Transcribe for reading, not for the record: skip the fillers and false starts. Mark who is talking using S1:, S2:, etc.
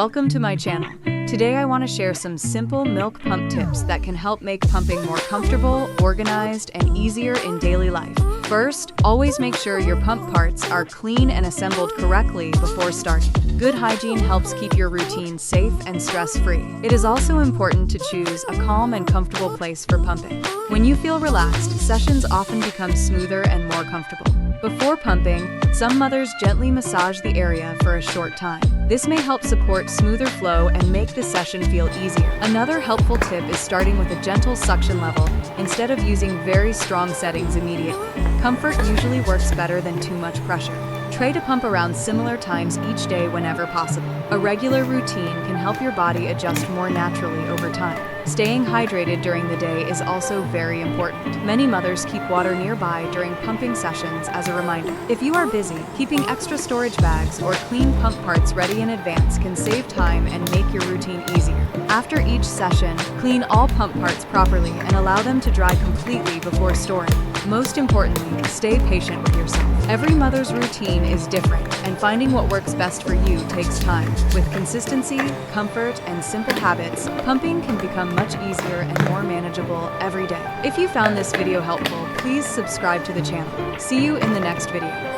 S1: welcome to my channel. Today I want to share some simple milk pump tips that can help make pumping more comfortable, organized, and easier in daily life. First, always make sure your pump parts are clean and assembled correctly before starting. Good hygiene helps keep your routine safe and stress-free. It is also important to choose a calm and comfortable place for pumping. When you feel relaxed, sessions often become smoother and more comfortable. Before pumping, some mothers gently massage the area for a short time. This may help support smoother flow and make the session feel easier. Another helpful tip is starting with a gentle suction level instead of using very strong settings immediately. Comfort usually works better than too much pressure. Try to pump around similar times each day whenever possible. A regular routine can help your body adjust more naturally over time. Staying hydrated during the day is also very important. Many mothers keep water nearby during pumping sessions as a reminder. If you are busy, keeping extra storage bags or clean pump parts ready in advance can save time and make your routine easier. After each session, clean all pump parts properly and allow them to dry completely before storing. Most importantly, stay patient with yourself. Every mother's routine is different, and finding what works best for you takes time. With consistency, comfort, and simple habits, pumping can become much easier and more manageable every day. If you found this video helpful, please subscribe to the channel. See you in the next video.